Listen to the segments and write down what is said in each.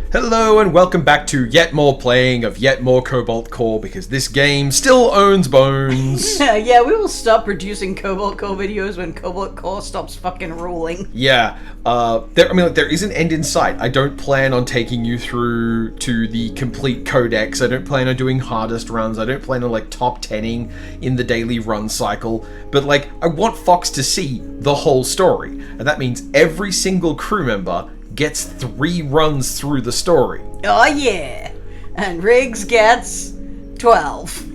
Hello and welcome back to yet more playing of yet more Cobalt Core, because this game still owns bones. Yeah, we will stop producing Cobalt Core videos when Cobalt Core stops fucking ruling. Yeah, there is an end in sight. I don't plan on taking you through to the complete codex. I don't plan on doing hardest runs. I don't plan on top 10ing in the daily run cycle. But I want Fox to see the whole story, and that means every single crew member gets 3 runs through the story. Oh yeah, and Riggs gets 12.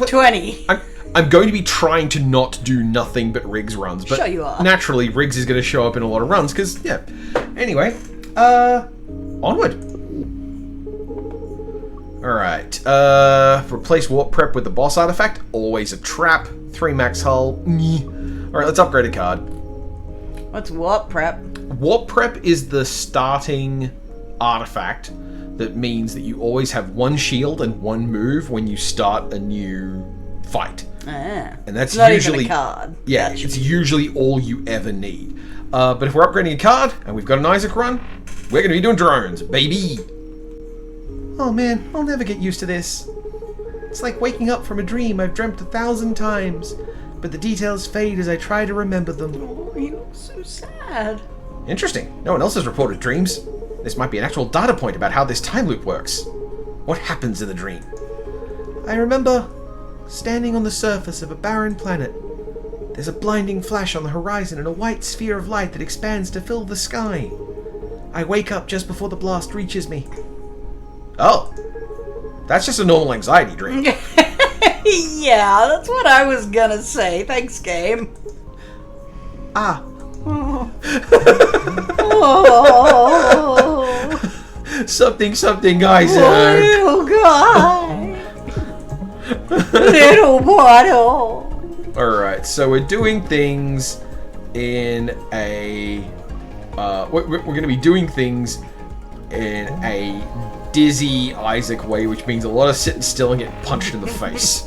20. I'm going to be trying to not do nothing but Riggs runs, but sure you are. Naturally Riggs is going to show up in a lot of runs, because, yeah. Anyway, onward. Alright, replace warp prep with the boss artifact, always a trap, 3 max hull, Alright, let's upgrade a card. What's warp prep? Warp prep is the starting artifact that means that you always have 1 shield and 1 move when you start a new fight. And that's not usually even a card. Yeah, it's usually all you ever need. But if we're upgrading a card and we've got an Isaac run, we're going to be doing drones, baby. Oh man, I'll never get used to this. It's like waking up from a dream I've dreamt 1,000 times, but the details fade as I try to remember them. Oh, you look so sad. Interesting. No one else has reported dreams. This might be an actual data point about how this time loop works. What happens in the dream? I remember standing on the surface of a barren planet. There's a blinding flash on the horizon and a white sphere of light that expands to fill the sky. I wake up just before the blast reaches me. Oh. That's just a normal anxiety dream. Yeah, that's what I was gonna say. Thanks, game. Ah. Oh. Something, Isaac. Little guy. Little bottle. Alright, so we're doing things in a... we're going to be doing things in a dizzy Isaac way, which means a lot of sitting still and getting punched in the face.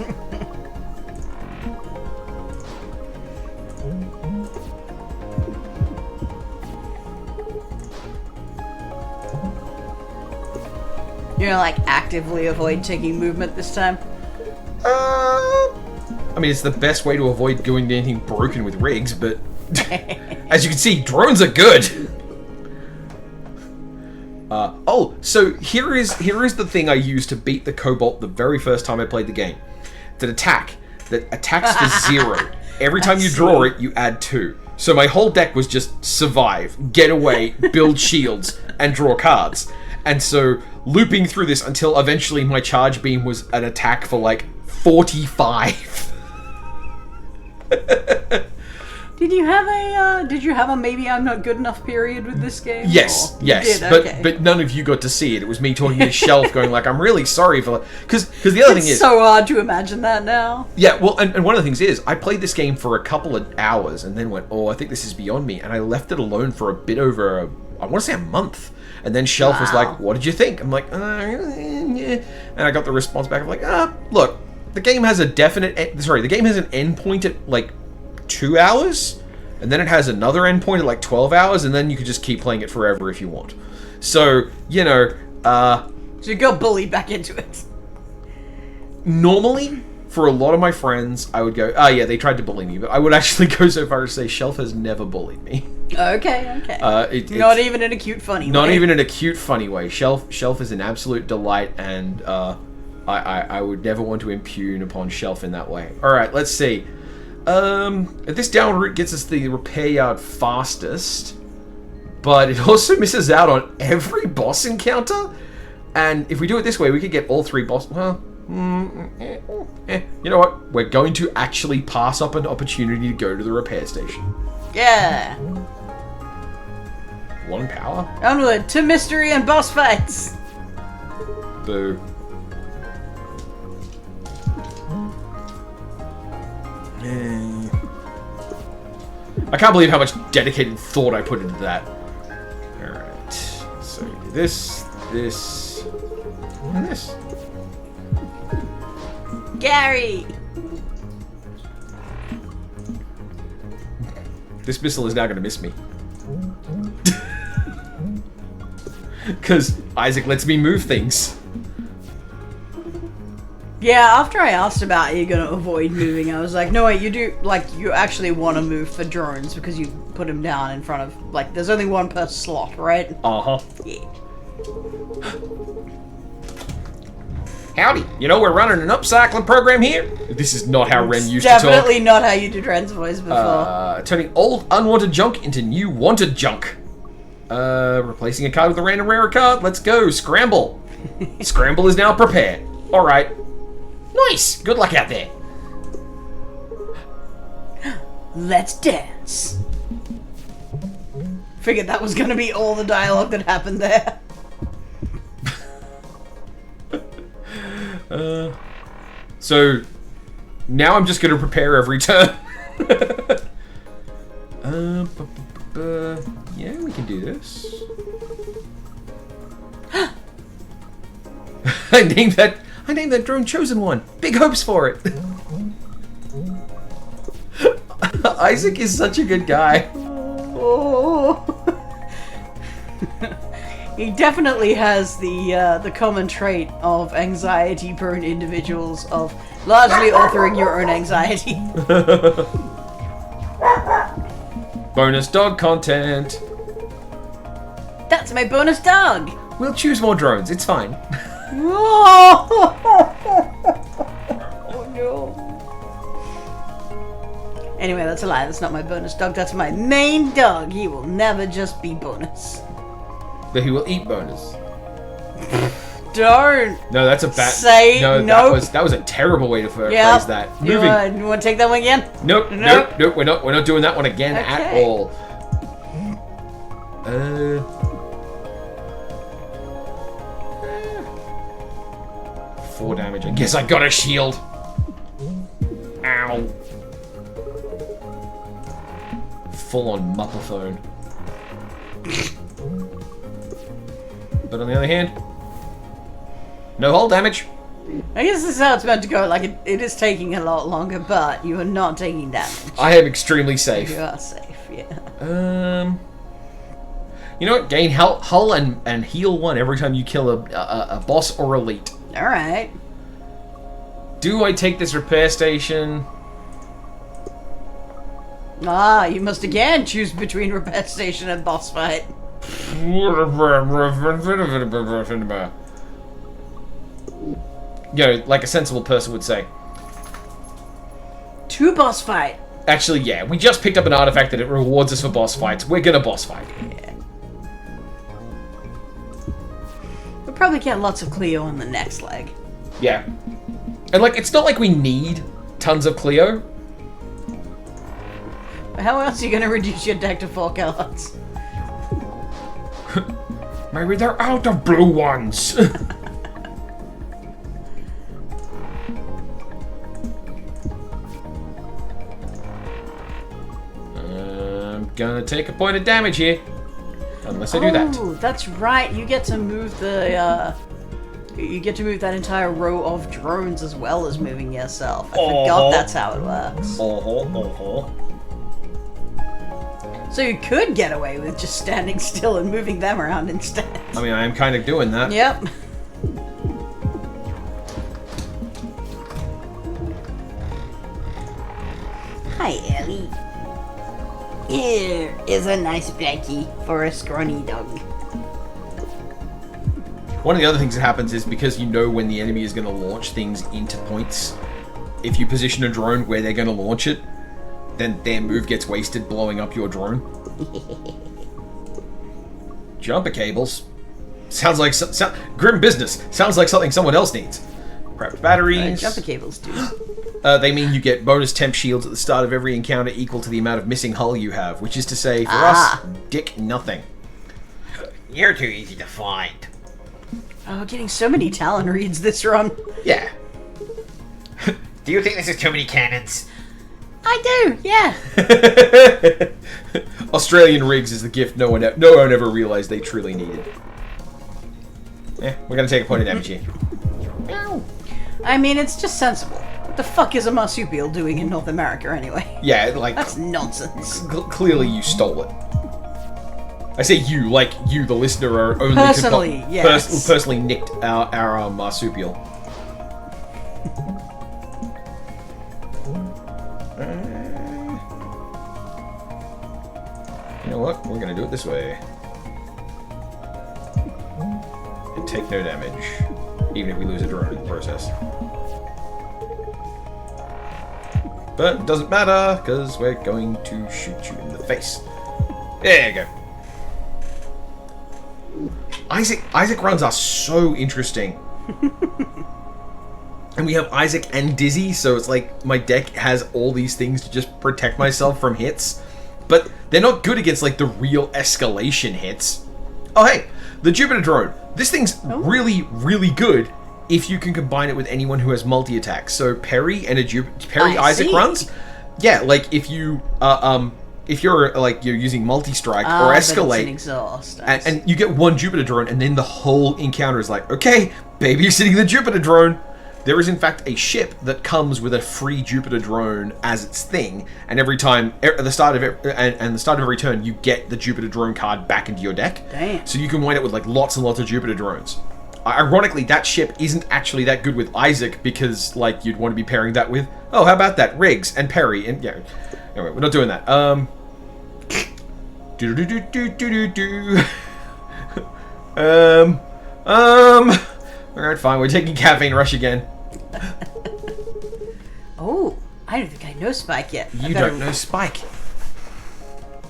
You're gonna actively avoid taking movement this time? I mean, it's the best way to avoid doing anything broken with rigs, but as you can see, drones are good. So here is the thing I used to beat the Cobalt the very first time I played the game. It's an attack that attacks for 0. Every time you draw it, you add 2. So my whole deck was just survive, get away, build shields, and draw cards. And so looping through this until eventually my charge beam was an attack for 45. Did you have a maybe I'm not good enough period with this game? Yes, yes. Okay. But none of you got to see it. It was me talking to Shelf going I'm really sorry for... Because the other thing is... It's so hard to imagine that now. Yeah, well, and one of the things is, I played this game for a couple of hours and then went, I think this is beyond me. And I left it alone for a bit over, I want to say a month. And then Shelf was like, what did you think? I'm like, yeah. And I got the response back of look, the game has a the game has an endpoint at 2 hours, and then it has another endpoint at 12 hours, and then you can just keep playing it forever if you want. So, So you go bullied back into it. Normally, for a lot of my friends, I would go, yeah, they tried to bully me, but I would actually go so far as to say Shelf has never bullied me. Okay. Not even in a cute, funny way. Not even in a cute, funny way. Shelf is an absolute delight, and I would never want to impugn upon Shelf in that way. Alright, let's see. This down route gets us the repair yard fastest, but it also misses out on every boss encounter. And if we do it this way, we could get all 3 bosses. Well, you know what? We're going to actually pass up an opportunity to go to the repair station. Yeah. 1 power? Onward to mystery and boss fights. Boo. I can't believe how much dedicated thought I put into that. Alright. So we do this, and this. Gary! This missile is now going to miss me. Because Isaac lets me move things. Yeah, after I asked about are you gonna avoid moving, I was like, no wait, you do, like, you actually want to move for drones because you put them down in front of, like, there's only one per slot, right? Uh-huh. Yeah. Howdy. You know, we're running an upcycling program here. This is not how Ren used to talk. Definitely not how you did Ren's voice before. Turning old, unwanted junk into new, wanted junk. Replacing a card with a random rarer card. Let's go. Scramble. Scramble is now prepared. Alright. Nice. Good luck out there. Let's dance. Figured that was gonna be all the dialogue that happened there. So now I'm just gonna prepare every turn. Yeah, we can do this. I named that drone Chosen One. Big hopes for it. Isaac is such a good guy. Oh. He definitely has the common trait of anxiety-prone individuals of largely authoring your own anxiety. Bonus dog content. That's my bonus dog. We'll choose more drones. It's fine. Oh no. Anyway, that's a lie. That's not my bonus dog. That's my main dog. He will never just be bonus. That he will eat bonus. Don't. No, that's a bad. Say no. nope. That was a terrible way to phrase that. You Moving. want to take that one again? Nope. We're not doing that one again at Okay. all. 4 damage. I guess I got a shield. Ow. Full on muppaphone. But on the other hand, no hull damage. I guess this is how it's meant to go. Like, it is taking a lot longer, but you are not taking damage. I am extremely safe. You are safe, yeah. You know what? Gain hull and heal 1 every time you kill a boss or elite. Alright. Do I take this repair station? Ah, you must again choose between repair station and boss fight. You know, like a sensible person would say. 2 boss fight. Actually, yeah, we just picked up an artifact that it rewards us for boss fights. We're gonna boss fight. Yeah. We'll probably get lots of Cleo on the next leg. Yeah. And, like, it's not like we need tons of Cleo. How else are you going to reduce your deck to 4 cards? Maybe they're out of blue ones. I'm gonna take a point of damage here. Unless I do that. Oh, that's right. You get to move the, you get to move that entire row of drones as well as moving yourself. I forgot that's how it works. So you could get away with just standing still and moving them around instead. I mean, I am kind of doing that. Yep. Hi, Ellie. Here is a nice blankie for a scrawny dog. One of the other things that happens is because you know when the enemy is going to launch things into points, if you position a drone where they're going to launch it, then their move gets wasted blowing up your drone. Jumper cables. Sounds like grim business. Sounds like something someone else needs. Prepped batteries. Jumper cables do. They mean you get bonus temp shields at the start of every encounter equal to the amount of missing hull you have, which is to say, for us, dick nothing. You're too easy to find. Oh, getting so many Talen reads this run. Yeah. Do you think this is too many cannons? I do, yeah. Australian rigs is the gift no one ever realized they truly needed. We're gonna take a point of damage here. I mean, it's just sensible. What the fuck is a marsupial doing in North America anyway? Yeah, like... That's nonsense. Clearly you stole it. I say you, like you, the listener, are only Personally, yes. personally nicked our marsupial. You know what? We're gonna do it this way. And take no damage, even if we lose a drone in the process. But it doesn't matter, because we're going to shoot you in the face. There you go. Isaac runs are so interesting. And we have Isaac and Dizzy, so it's like my deck has all these things to just protect myself from hits. But they're not good against like the real escalation hits. Oh hey, the Jupiter drone. This thing's really, really good if you can combine it with anyone who has multi-attack. So Perry and Isaac runs. Yeah, like if you if you're like you're using multi-strike or escalate, exhaust, and you get one Jupiter drone, and then the whole encounter is like, okay, babysitting the Jupiter drone. There is in fact a ship that comes with a free Jupiter drone as its thing, and every time at the start of it and the start of every turn, you get the Jupiter drone card back into your deck. Damn. So you can wind up with like lots and lots of Jupiter drones. Ironically, that ship isn't actually that good with Isaac because like you'd want to be pairing that with how about that Riggs and Perry and yeah. Anyway, we're not doing that. Alright, fine. We're taking Caffeine Rush again. Oh, I don't think I know Spike yet. You don't know Spike.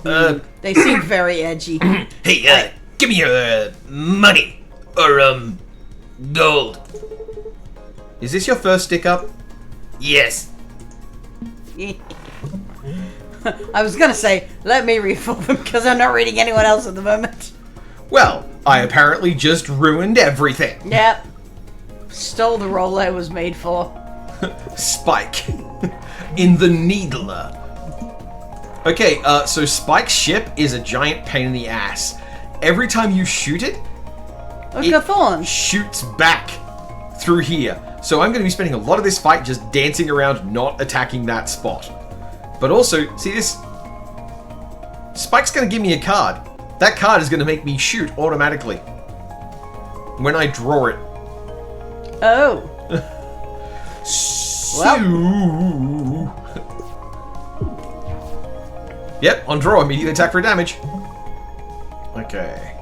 They seem very edgy. Hey, give me your money or gold. Is this your first stick up? Yes. I was gonna say, let me refill them because I'm not reading anyone else at the moment. Well, I apparently just ruined everything. Yep. Stole the role I was made for. Spike. In the Needler. Okay, so Spike's ship is a giant pain in the ass. Every time you shoot it, Thorn shoots back through here. So I'm going to be spending a lot of this fight just dancing around, not attacking that spot. But also, see this? Spike's going to give me a card. That card is going to make me shoot automatically when I draw it. Oh. Yep, on draw, immediately attack for damage. Okay.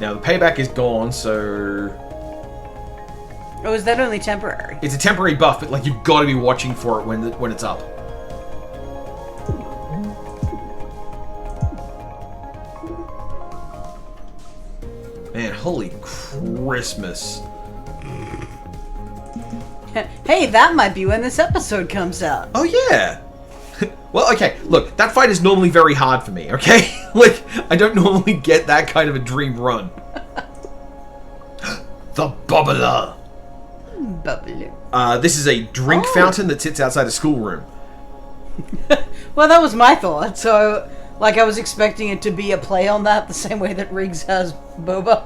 Now the payback is gone, so... Oh, is that only temporary? It's a temporary buff, but like you've got to be watching for it when it's up. Man, holy Christmas. Hey, that might be when this episode comes out. Oh, yeah. Well, okay, look, that fight is normally very hard for me, okay? Like, I don't normally get that kind of a dream run. The Bubbler. Bubbler. This is a drink fountain that sits outside a schoolroom. Well, that was my thought, so... Like, I was expecting it to be a play on that, the same way that Riggs has Boba.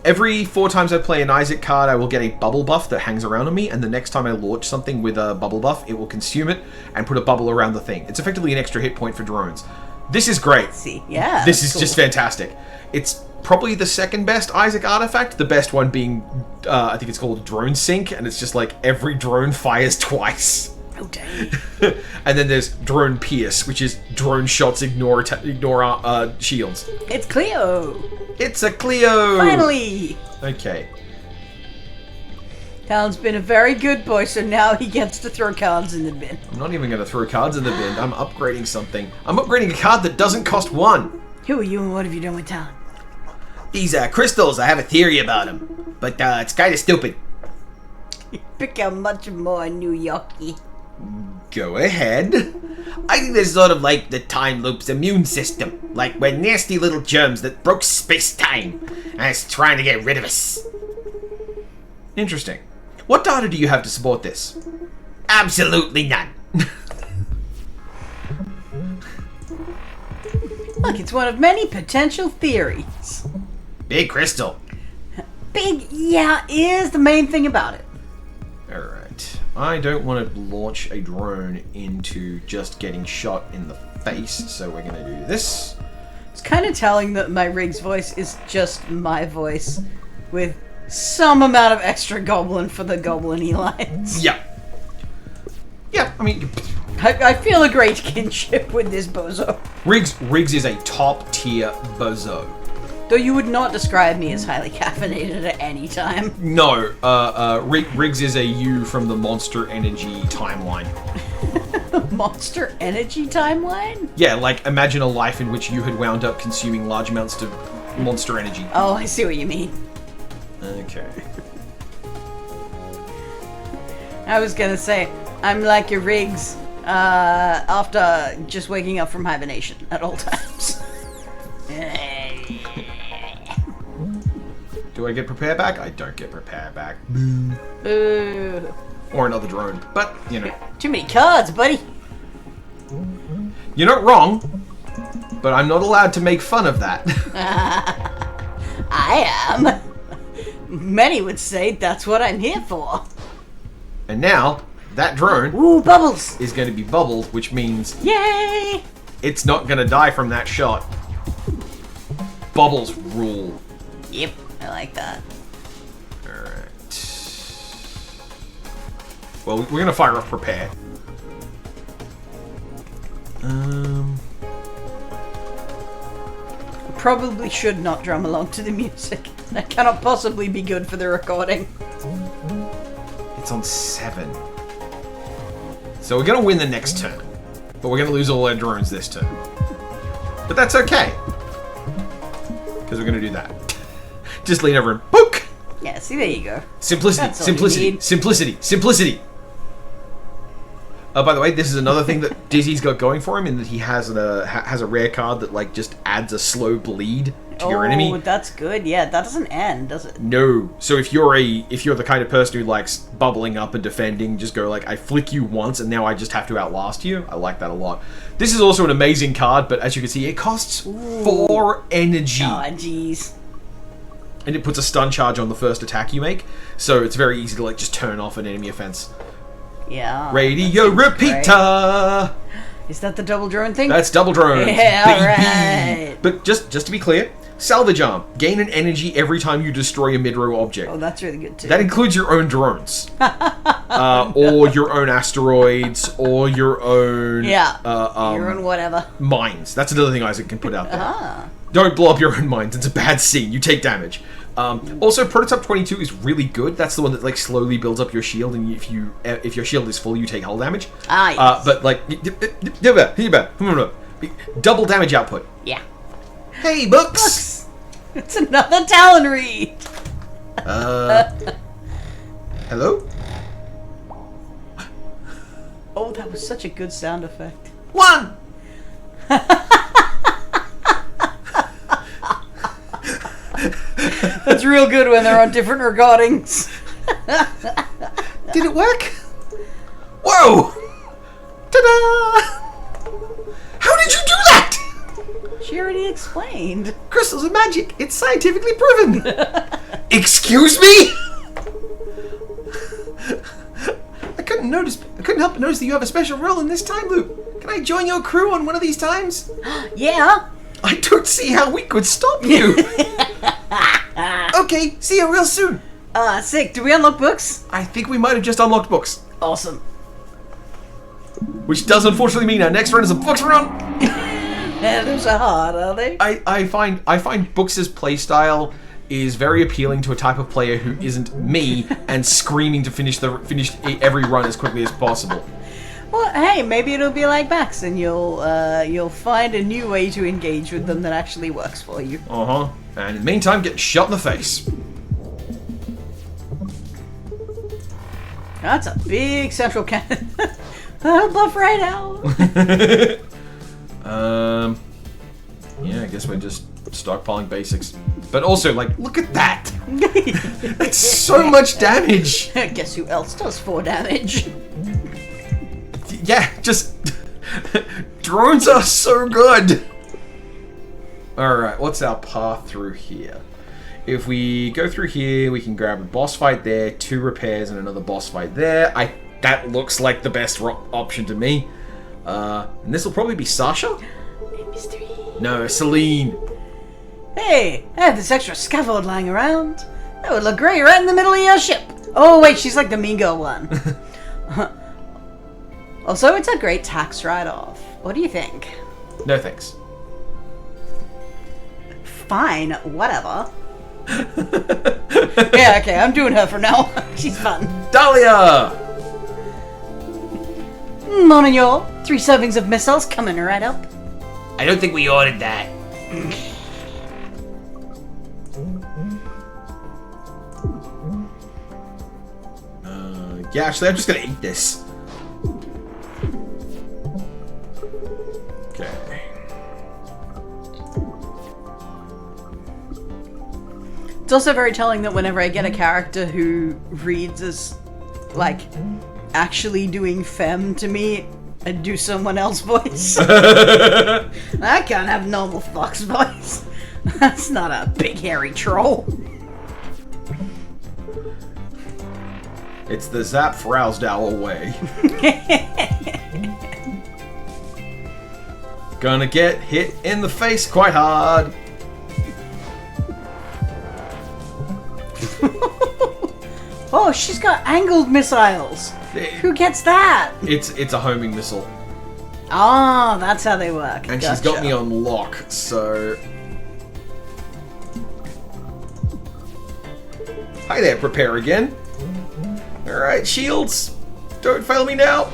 Every 4 times I play an Isaac card, I will get a bubble buff that hangs around on me, and the next time I launch something with a bubble buff, it will consume it and put a bubble around the thing. It's effectively an extra hit point for drones. This is great. See, yeah. This is just fantastic. It's probably the second best Isaac artifact, the best one being, I think it's called Drone Sync, and it's just like every drone fires twice. Oh, dang. And then there's Drone Pierce, which is drone shots ignore shields. It's Cleo! It's a Cleo! Finally! Okay. Talen's been a very good boy, so now he gets to throw cards in the bin. I'm not even going to throw cards in the bin. I'm upgrading something. I'm upgrading a card that doesn't cost 1. Who are you and what have you done with Talen? These crystals, I have a theory about them, but it's kind of stupid. Pick out much more New Yorkie. Go ahead. I think this is sort of like the time loop's immune system. Like we're nasty little germs that broke space-time and it's trying to get rid of us. Interesting. What data do you have to support this? Absolutely none. Look, it's one of many potential theories. Big crystal. Big, yeah, is the main thing about it. Alright. I don't want to launch a drone into just getting shot in the face, so we're going to do this. kind of telling that my Riggs voice is just my voice with some amount of extra goblin for the goblin-y lines. Yeah. Yeah, I mean... I feel a great kinship with this bozo. Riggs is a top-tier bozo. Though you would not describe me as highly caffeinated at any time. No, Riggs is a you from the Monster Energy timeline. Monster Energy timeline? Yeah, like, imagine a life in which you had wound up consuming large amounts of Monster Energy. Oh, I see what you mean. Okay. I was gonna say, I'm like your Riggs, after just waking up from hibernation at all times. Do I get prepare back? I don't get prepare back. Boo. Or another drone. But, you know. Too many cards, buddy. You're not wrong, but I'm not allowed to make fun of that. I am. Many would say that's what I'm here for. And now, that drone Ooh, bubbles! is going to be bubbled, which means Yay! it's not going to die from that shot. Bubbles rule. Yep, I like that. Alright. Well, we're going to fire off prepare. Probably should not drum along to the music. That cannot possibly be good for the recording. It's on 7. So we're going to win the next turn. But we're going to lose all our drones this turn. But that's okay. Because we're going to do that. Just lean over and poke! Yeah, see, there you go. Simplicity, That's all you simplicity, need. simplicity, simplicity! By the way, this is another thing that Dizzy's got going for him, in that he has a rare card that, like, just adds a slow bleed to your enemy. Oh, that's good. Yeah, that doesn't end, does it? No. So if you're the kind of person who likes bubbling up and defending, just go like, I flick you once and now I just have to outlast you. I like that a lot. This is also an amazing card, but as you can see, it costs 4 energy. Oh, jeez. And it puts a stun charge on the first attack you make, so it's very easy to, like, just turn off an enemy offense. Yeah. Radio repeater! Is that the double drone thing? That's double drone. Yeah, baby. But just to be clear, salvage arm. Gain an energy every time you destroy a mid-row object. Oh, that's really good too. That includes your own drones. Or your own asteroids, or your own... your own whatever. Mines. That's another thing Isaac can put out there. Ah. Don't blow up your own mines. It's a bad scene. You take damage. Also, Prototype 22 is really good. That's the one that, like, slowly builds up your shield, and if your shield is full, you take hull damage. Ah, yes. But, like, double damage output. Yeah. Hey, books! It's another Talen read! Hello? Oh, that was such a good sound effect. 1! That's real good when they're on different recordings. Did it work? Whoa! Ta-da! How did you do that? She already explained. Crystals are magic. It's scientifically proven. Excuse me? I couldn't help but notice that you have a special role in this time loop. Can I join your crew on one of these times? Yeah. I don't see how we could stop you. Okay, see you real soon. Sick. Do we unlock books? I think we might have just unlocked books. Awesome. Which does unfortunately mean our next run is a books run. Yeah, those are hard, are they? I find books' playstyle is very appealing to a type of player who isn't me and screaming to finish every run as quickly as possible. Well, hey, maybe it'll be like Max, and you'll find a new way to engage with them that actually works for you. And in the meantime, get shot in the face. That's a big central cannon. I'll buff right out. Yeah, I guess we're just stockpiling basics. But also, like, look at that! That's so much damage! Guess who else does 4 damage? Yeah, just... drones are so good! Alright, what's our path through here? If we go through here, we can grab a boss fight there, 2 repairs, and another boss fight there. That looks like the best option to me. And this will probably be Sasha? Mystery. No, Celine. Hey, I have this extra scaffold lying around. That would look great right in the middle of your ship. Oh, wait, she's like the mean girl one. Also, it's a great tax write-off. What do you think? No thanks. Fine, whatever. Yeah, okay, I'm doing her for now. She's fun. Dahlia! Morning, y'all. 3 servings of missiles coming right up. I don't think we ordered that. Yeah, actually, I'm just gonna eat this. Okay. It's also very telling that whenever I get a character who reads as, like, actually doing femme to me, I do someone else's voice. I can't have normal Fox voice. That's not a big hairy troll. It's the Zap Frousdower way. Gonna get hit in the face quite hard. Oh, she's got angled missiles. Who gets that? It's a homing missile. Ah, that's how they work. And she's got me on lock, so... Hi there, prepare again. Alright, shields. Don't fail me now.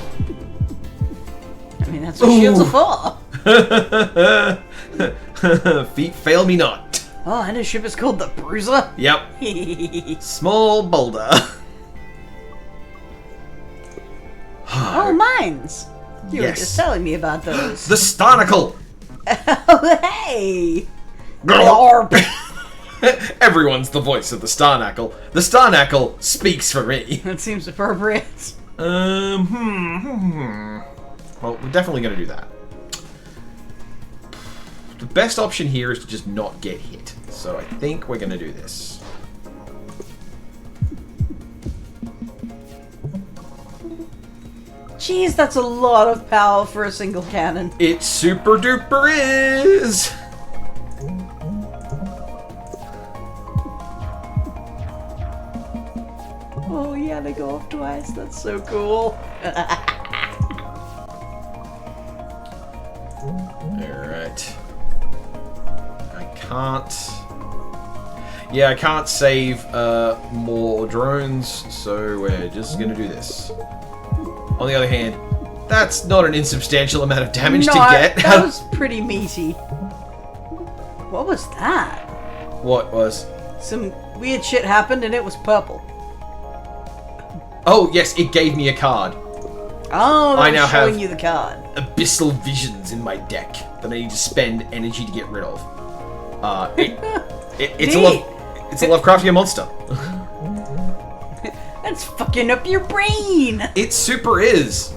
I mean, that's what shields are for. Feet fail me not. Oh, and his ship is called the Bruiser? Yep. Small boulder. Oh, mines. You were Yes. just telling me about those. The Starnacle. Oh, hey. Everyone's the voice of the Starnacle. The Starnacle speaks for me. That seems appropriate. Well, we're definitely going to do that. The best option here is to just not get hit. So I think we're going to do this. Jeez, that's a lot of power for a single cannon. It super duper is! Oh yeah, they go off twice. That's so cool. Alright. I can't... Yeah, I can't save more drones, so we're just gonna do this. On the other hand, that's not an insubstantial amount of damage to get. That was pretty meaty. What was that? What was? Some weird shit happened and it was purple. Oh, yes, it gave me a card. Oh, I that's now showing have you the card. Abyssal Visions in my deck that I need to spend energy to get rid of. It's a Lovecraftian monster. That's fucking up your brain! It super is.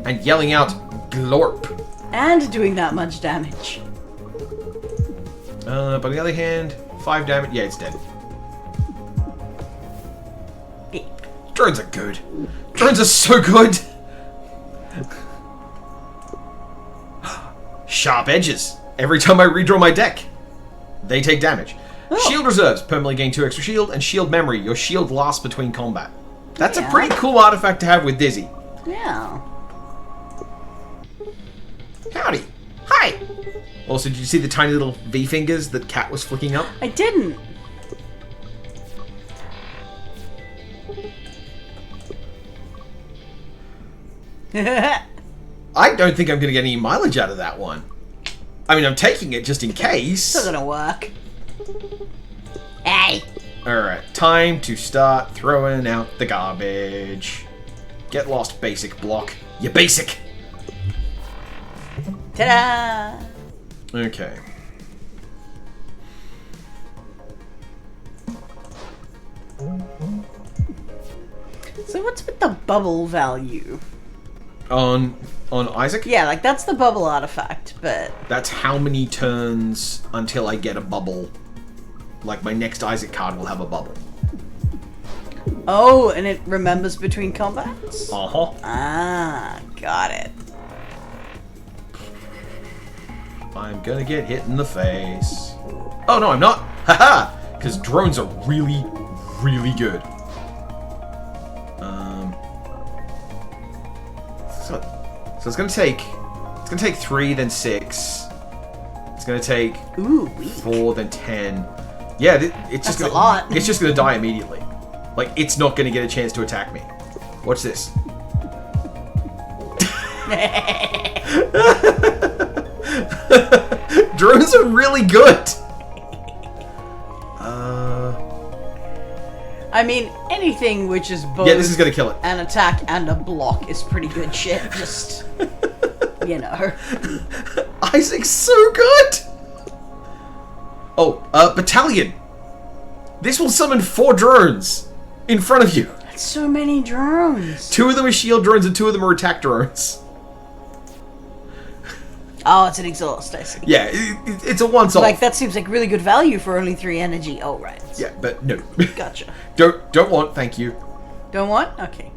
And yelling out, glorp. And doing that much damage. But on the other hand, 5 damage. Yeah, it's dead. Drones are good. Drones are so good. Sharp edges. Every time I redraw my deck, they take damage. Oh. Shield reserves permanently gain 2 extra shield, and shield memory. Your shield lasts between combat. That's Yeah. a pretty cool artifact to have with Dizzy. Yeah. Howdy. Hi. Also, did you see the tiny little V fingers that Cat was flicking up? I didn't. I don't think I'm going to get any mileage out of that one. I mean, I'm taking it just in case. Still gonna work. Hey! Alright, time to start throwing out the garbage. Get lost, basic block. You basic! Ta-da! Okay. So what's with the bubble value? On Isaac? Yeah, like that's the bubble artifact, but... That's how many turns until I get a bubble. Like, my next Isaac card will have a bubble. Oh, and it remembers between combats? Uh-huh. Ah, got it. I'm gonna get hit in the face. Oh no, I'm not. Haha! Because drones are really, really good. So it's gonna take 3, then 6. It's gonna take Ooh, weak. 4, then 10. Yeah, it's just That's gonna, a lot. It's just gonna die immediately. Like, it's not gonna get a chance to attack me. Watch this. Drones are really good. I mean, anything which is both Yeah, this is gonna kill it. an attack and a block is pretty good shit. Just, you know. Isaac's so good. Oh, battalion. This will summon 4 drones in front of you. That's so many drones. 2 of them are shield drones and 2 of them are attack drones. Oh, it's an exhaust, I see. Yeah, it's a once-off. Like, that seems like really good value for only 3 energy. Oh, right. Yeah, but no. Gotcha. Don't want, thank you. Don't want? Okay.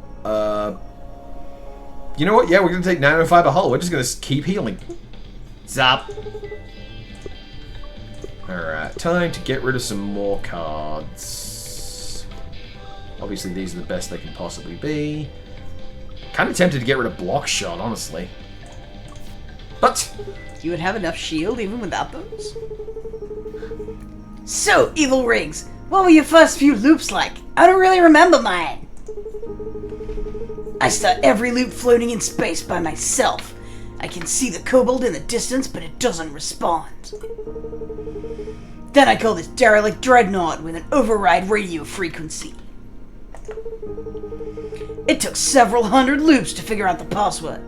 You know what? Yeah, we're gonna take nanofiber hull. We're just gonna keep healing. Zap. Alright, time to get rid of some more cards. Obviously, these are the best they can possibly be. Kind of tempted to get rid of block shot, honestly. But You would have enough shield even without those? So, Evil Rigs, what were your first few loops like? I don't really remember mine. I start every loop floating in space by myself. I can see the Cobalt in the distance, but it doesn't respond. Then I call this derelict dreadnought with an override radio frequency. It took several hundred loops to figure out the password,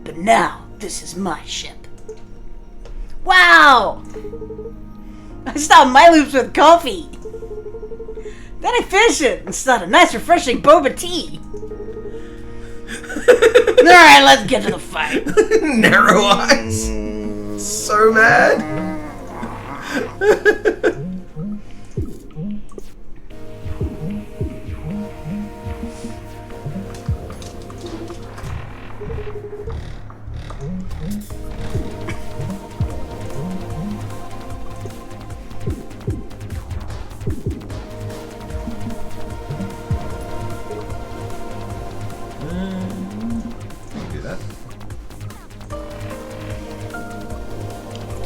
but now this is my ship. Wow! I start my loops with coffee. Then I finish it and start a nice refreshing boba tea. Alright, let's get to the fight. narrow eyes. So mad. Do that.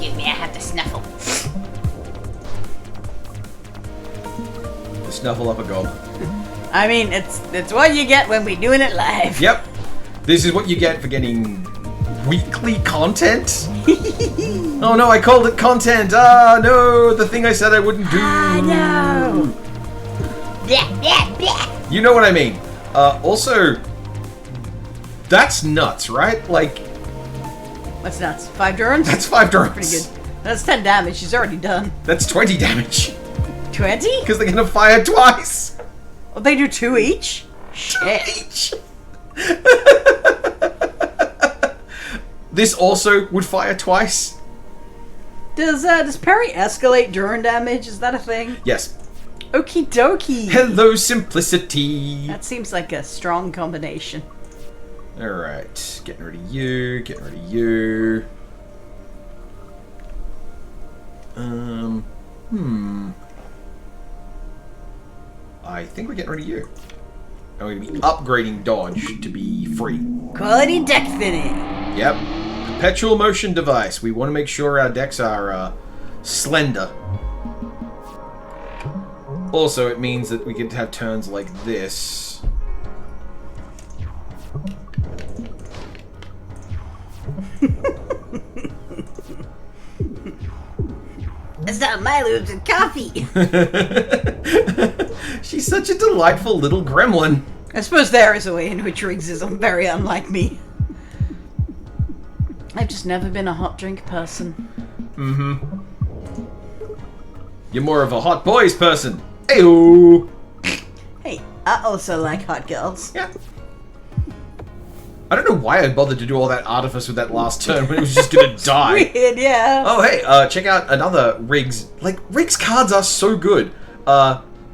Give me a hat to snuffle. To snuffle up a gob. I mean, it's what you get when we're doing it live. Yep. This is what you get for getting weekly content. Oh no, I called it content. Ah no, the thing I said I wouldn't do. I know. Blah, blah, blah. You know what I mean. Also, that's nuts, right? Like, What's nuts? 5 drones? that's 5 drones. Pretty good. That's 10 damage. She's already done. That's 20 damage. 20? Because they're gonna fire twice. Oh, they do 2 each? Shit. Each. This also would fire twice. Does parry escalate drone damage? Is that a thing? Yes. Okie dokie. Hello, simplicity. That seems like a strong combination. Alright, getting rid of you, getting rid of you. I think we're getting rid of you. I'm going to be upgrading dodge to be free. Quality deck thinning. Yep. Perpetual motion device. We want to make sure our decks are slender. Also, it means that we get to have turns like this. It's not my loops and coffee. She's such a delightful little gremlin. I suppose there is a way in which Riggs is very unlike me. I've just never been a hot drink person. Mm-hmm. You're more of a hot boys person. Ayo. Hey, I also like hot girls. Yeah. I don't know why I bothered to do all that artifice with that last turn when it was just gonna die. Weird, yeah. Oh, hey, check out another Riggs. Like, Riggs cards are so good.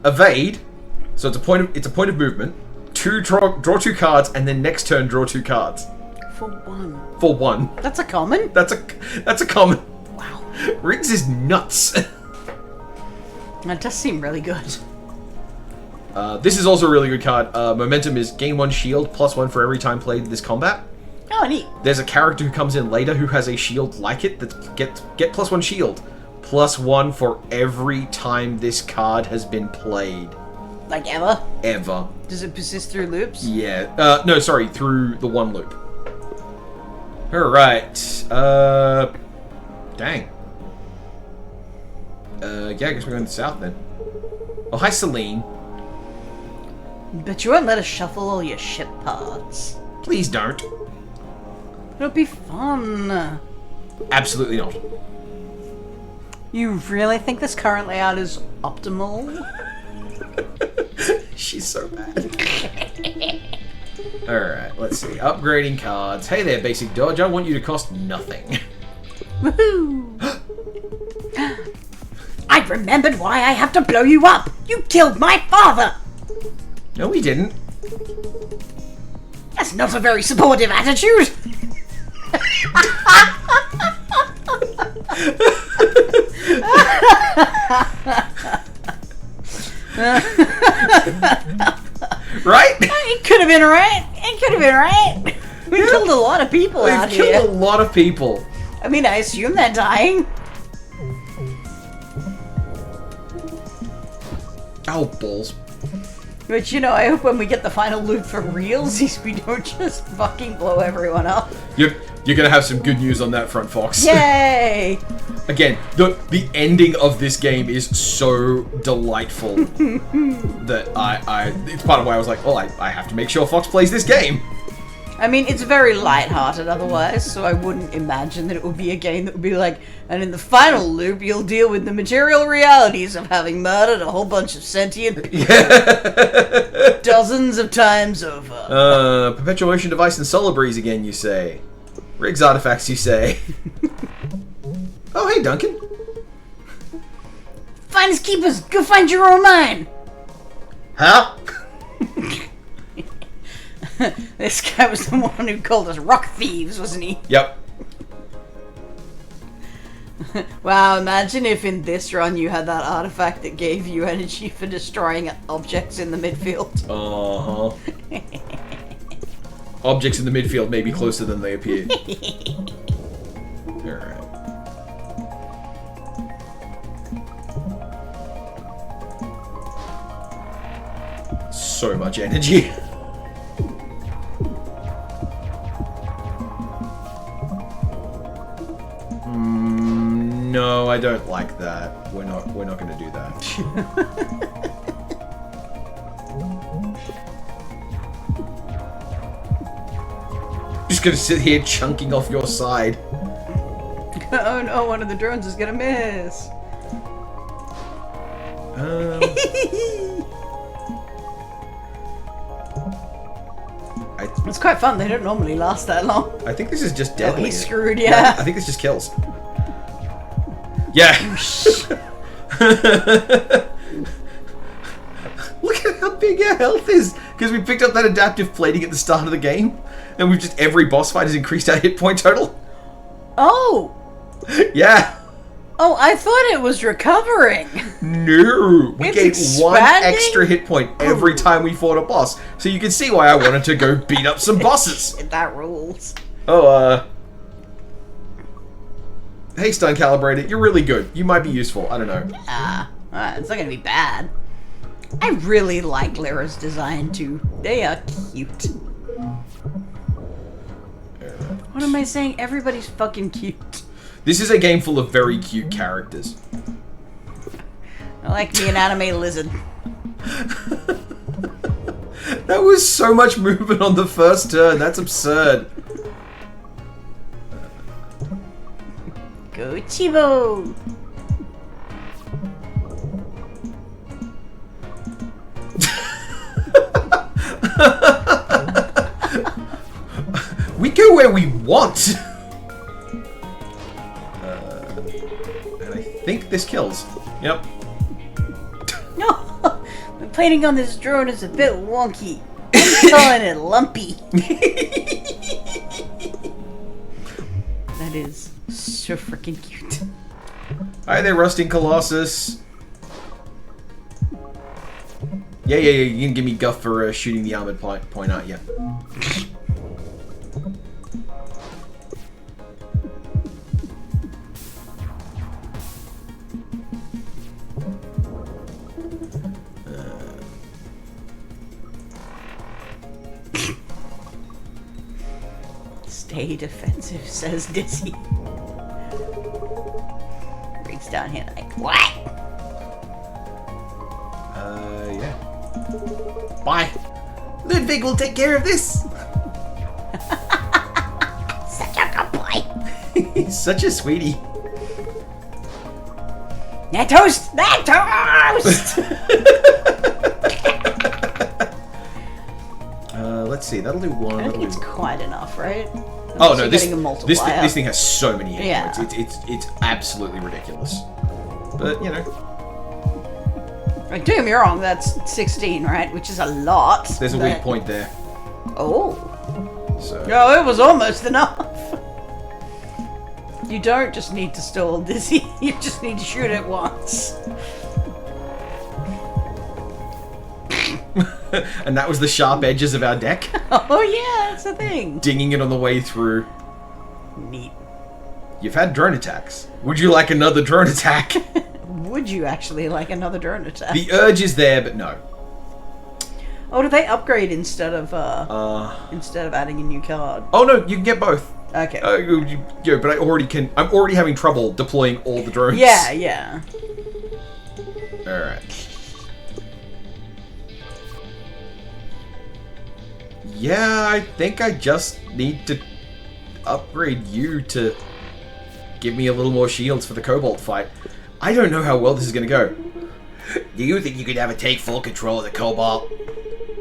Evade. So it's a point of movement. Draw 2 cards, and then next turn draw 2 cards. For 1. For 1. That's a common? That's a common. Riggs is nuts. That does seem really good. This is also a really good card. Momentum is gain 1 shield, +1 for every time played this combat. Oh, neat. There's a character who comes in later who has a shield like it that get +1 shield. +1 for every time this card has been played. Like ever? Ever. Does it persist through loops? Yeah. No, sorry, through the 1 loop. Alright. Dang. Yeah, I guess we're going to the south then. Oh, hi, Celine. But you won't let us shuffle all your ship parts. Please don't. It'll be fun. Absolutely not. You really think this current layout is optimal? She's so bad. Alright, let's see. Upgrading cards. Hey there, basic dodge. I want you to cost nothing. Woohoo! I remembered why I have to blow you up! You killed my father! No, we didn't. That's not a very supportive attitude! Right? It could have been right. It could have been right. We killed a lot of people out We've killed here. a lot of people. I mean, I assume they're dying. Oh, balls. But you know, I hope when we get the final loop for realsies, we don't just fucking blow everyone up. You're gonna have some good news on that front, Fox. Yay! Again, the ending of this game is so delightful that it's part of why I was like, well, I have to make sure Fox plays this game. I mean, it's very lighthearted otherwise, so I wouldn't imagine that it would be a game that would be like, and in the final loop, you'll deal with the material realities of having murdered a whole bunch of sentient people dozens of times over. Perpetuation device and solar breeze again, you say. Riggs artifacts, you say. Oh, hey, Duncan. Finders keepers, go find your own mine. Huh? This guy was the one who called us rock thieves, wasn't he? Yep. Wow, imagine if in this run you had that artifact that gave you energy for destroying objects in the midfield. Uh-huh. Objects in the midfield may be closer than they appear. Alright. So much energy. No, I don't like that. We're not gonna do that. Just gonna sit here chunking off your side. Oh no, one of the drones is gonna miss. It's quite fun, they don't normally last that long. I think this is just Oh, deadly. he's screwed, yeah. I think this just kills. Yeah. Look at how big our health is! Because we picked up that adaptive plating at the start of the game, and we've just, every boss fight has increased our hit point total. Oh! Yeah. Oh, I thought it was recovering. No. We It's gained one expanding? extra hit point every time we fought a boss. So you can see why I wanted to go beat up some bosses. That rules. Oh, hey, Stun Calibrator, you're really good. You might be useful. I don't know. It's not gonna be bad. I really like Lyra's design too. They are cute. What am I saying? Everybody's fucking cute. This is a game full of very cute characters. I like me an anime lizard. That was so much movement on the first turn. That's absurd. Go Chibo! We go where we want. And I think this kills. Yep. No! The plating on this drone is a bit wonky. I'm calling it lumpy. That is so freaking cute. Hi there, Rusting Colossus. Yeah, you can give me guff for shooting the armored point, aren't you? Stay defensive, says Dizzy. Breaks down here like, what? Yeah. Bye. Ludwig will take care of this. Such a good boy. He's such a sweetie. Net toast! Net toast! Let's see. That'll do one. I don't That'll think it's do... quite enough, right? Oh Unless no, you're this getting a multiplier. this thing has so many hit Yeah. points. It's absolutely ridiculous. But you know, Like, don't get me wrong, that's 16, right? Which is a lot. there's a but- weak point there. Oh. So No, it was almost enough. You don't just need to stall Dizzy, you just need to shoot it once. and that was the sharp edges of our deck, Oh yeah, that's the thing. dinging it on the way through. Neat. You've had drone attacks. Would you like another drone attack? Would you actually like another drone attack? The urge is there, but no. Oh, do they upgrade instead of adding a new card? Oh no, you can get both. Okay. But I'm already having trouble deploying all the drones. Yeah. All right. Yeah, I think I just need to upgrade you to give me a little more shields for the Cobalt fight. I don't know how well this is going to go. Do you think you could ever take full control of the Cobalt?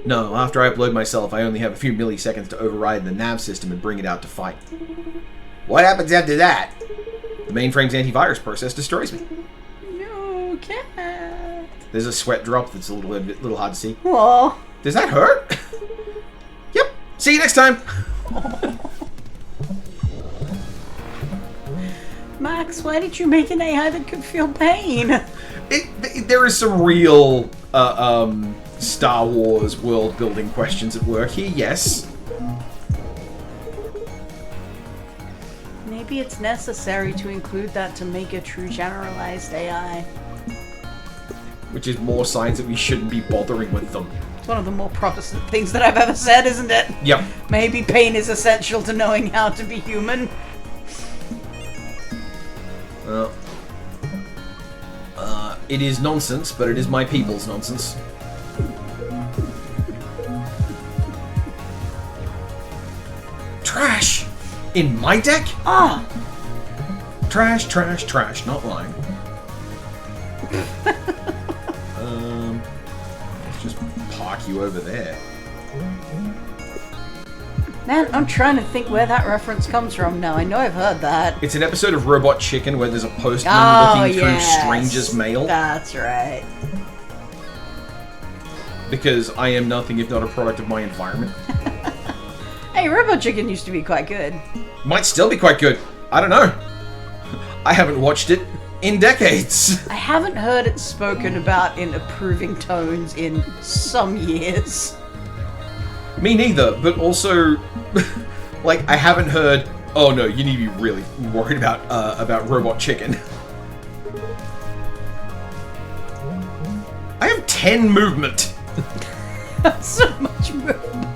No, after I upload myself, I only have a few milliseconds to override the nav system and bring it out to fight. What happens after that? The mainframe's antivirus process destroys me. You can't. There's a sweat drop that's a little hard to see. Whoa. Does that hurt? Yep. See you next time. Max, why did you make an AI that could feel pain? There is some real Star Wars world building questions at work here. Yes. Maybe it's necessary to include that to make a true generalized AI. Which is more signs that we shouldn't be bothering with them. It's one of the more Protestant things that I've ever said, isn't it? Yep. Maybe pain is essential to knowing how to be human. It is nonsense, but it is my people's nonsense. Trash! In my deck? Ah! Trash, trash, trash. Not lying. Let's just park you over there. Man, I'm trying to think where that reference comes from now. I know I've heard that. It's an episode of Robot Chicken where there's a postman looking through strangers' mail. That's right. Because I am nothing if not a product of my environment. Hey, Robot Chicken used to be quite good. Might still be quite good. I don't know. I haven't watched it in decades. I haven't heard it spoken about in approving tones in some years. Me neither, but also, like, I haven't heard, oh no, you need to be really worried about Robot Chicken. I have 10 movement. So much movement.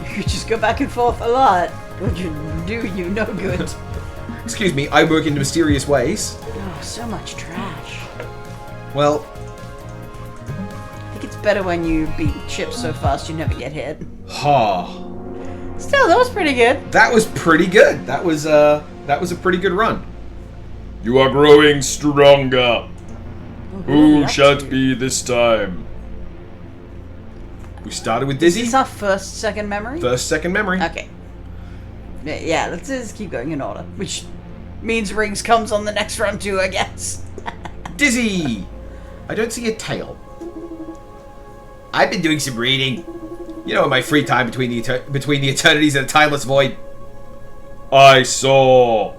You could just go back and forth a lot. Would you do you no good? Excuse me, I work in mysterious ways. Oh, so much trash. Well, I think it's better when you beat chips so fast you never get hit. Still, that was pretty good. That was pretty good. That was a pretty good run. You are growing stronger. Who shall it be this time? We started with Dizzy. Is this our first second memory? First, second memory. Okay. Yeah, let's just keep going in order. Which means Rings comes on the next run too, I guess. Dizzy! I don't see a tail. I've been doing some reading. You know, in my free time between the eternities and a timeless void. I saw.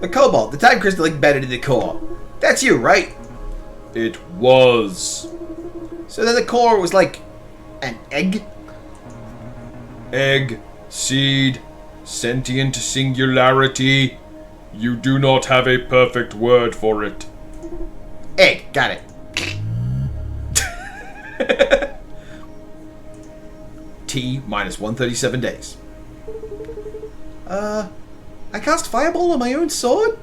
The Cobalt, the time crystal embedded in the core. That's you, right? It was. So then the core was like an egg? Egg, seed, sentient singularity. You do not have a perfect word for it. Egg, got it. T minus 137 days. I cast Fireball on my own sword?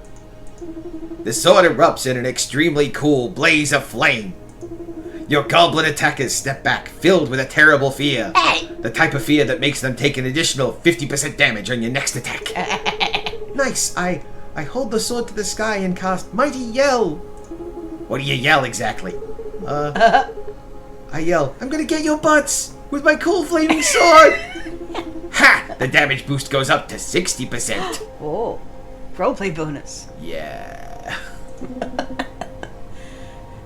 The sword erupts in an extremely cool blaze of flame. Your goblin attackers step back, filled with a terrible fear. Hey! The type of fear that makes them take an additional 50% damage on your next attack. Nice. I hold the sword to the sky and cast Mighty Yell. What do you yell exactly? I yell, I'm gonna get your butts with my cool flaming sword. Ha! The damage boost goes up to 60%. Oh, roleplay bonus. Yeah.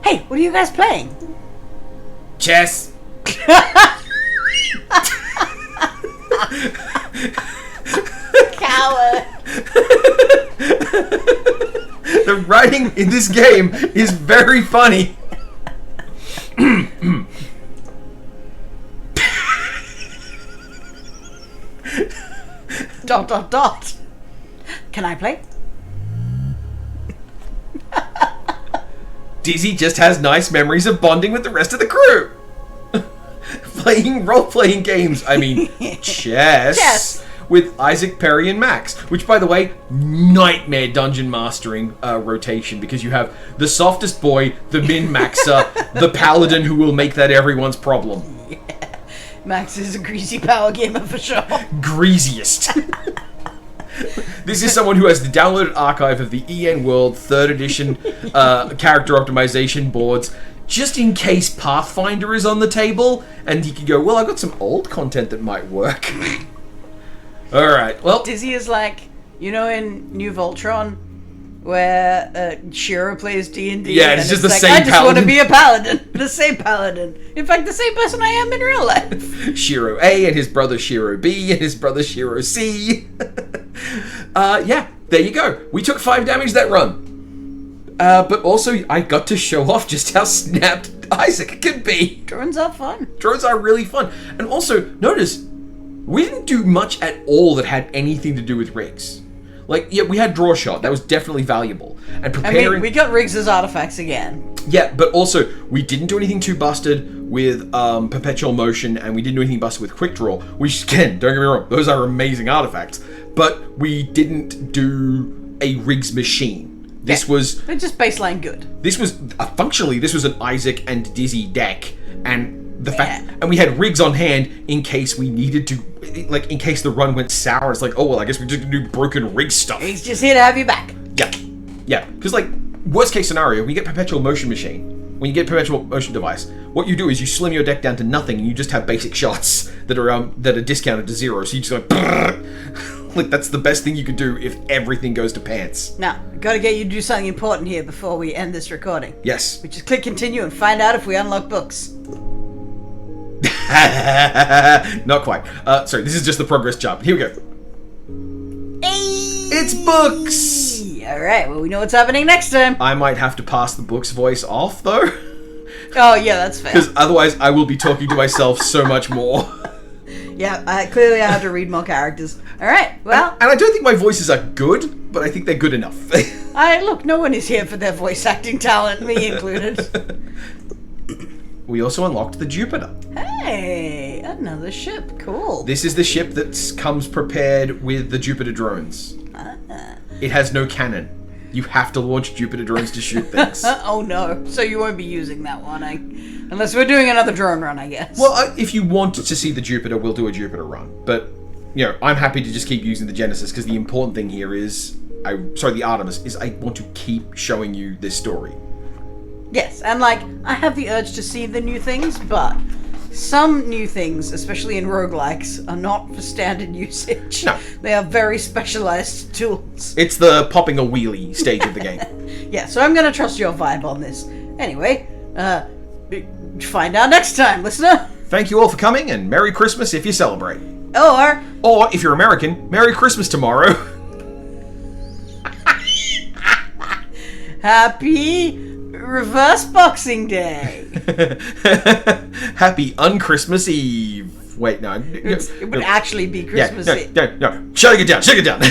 Hey, what are you guys playing? Chess. Coward. The writing in this game is very funny. Dot dot dot. Can I play? Dizzy just has nice memories of bonding with the rest of the crew. Playing role-playing games, I mean, chess, Chess. with Isaac, Perry, and Max. Which, by the way, nightmare dungeon mastering rotation, because you have the softest boy, the min-maxer, the paladin who will make that everyone's problem. Yeah. Max is a greasy power gamer for sure. Greasiest. This is someone who has the downloaded archive of the EN World 3rd edition character optimization boards, just in case Pathfinder is on the table, and he can go, well, I've got some old content that might work. Alright, well... Dizzy is like, you know in New Voltron, where Shiro plays D&D? Yeah, it's just the like, same I just want to paladin. be a paladin. The same paladin. In fact, the same person I am in real life. Shiro A and his brother Shiro B and his brother Shiro C. Yeah, there you go. We took 5 damage that run. But also, I got to show off just how snapped Isaac can be. Drones are fun. Drones are really fun. And also, notice, we didn't do much at all that had anything to do with rigs. Like, yeah, we had draw shot. That was definitely valuable. And I preparing... mean, we got Riggs' artifacts again. Yeah, but also, we didn't do anything too busted with perpetual motion, and we didn't do anything busted with quick draw, which, again, don't get me wrong, those are amazing artifacts. But we didn't do a rigs machine. This was... They're just baseline good. This was... functionally, this was an Isaac and Dizzy deck, and the fact... And we had rigs on hand in case we needed to... Like, in case the run went sour. It's like, oh, well, I guess we just do broken rig stuff. He's just here to have you back. Yeah. Yeah. Because, like, worst case scenario, when you get perpetual motion machine, when you get perpetual motion device, what you do is you slim your deck down to nothing, and you just have basic shots that are discounted to 0. So you just go... Like, that's the best thing you could do if everything goes to pants. Now, gotta get you to do something important here before we end this recording. Yes. We just click continue and find out if we unlock books. Not quite. Sorry, this is just the progress jump. Here we go. Hey! It's books! Alright, well, we know what's happening next time. I might have to pass the books voice off, though. Oh, yeah, that's fair. Because otherwise I will be talking to myself so much more. Yeah, clearly I have to read more characters. Alright, well... And I don't think my voices are good, but I think they're good enough. Look, no one is here for their voice acting talent, me included. We also unlocked the Jupiter. Hey, another ship. Cool. This is the ship that comes prepared with the Jupiter drones. It has no cannon. You have to launch Jupiter drones to shoot things. Oh no, so you won't be using that one, unless we're doing another drone run, I guess. Well, if you want to see the Jupiter, we'll do a Jupiter run. But, you know, I'm happy to just keep using the Genesis, because the important thing here is... the Artemis, is I want to keep showing you this story. Yes, and like, I have the urge to see the new things, but some new things, especially in roguelikes, are not for standard usage. No. They are very specialized tools. It's the popping a wheelie stage of the game. Yeah, so I'm gonna trust your vibe on this. Anyway, find out next time, listener. Thank you all for coming, and Merry Christmas if you celebrate. Or if you're American, Merry Christmas tomorrow. Happy Reverse Boxing Day. Happy un-Christmas Eve. Wait, no. It would actually be Christmas Eve. No. Shutting it down.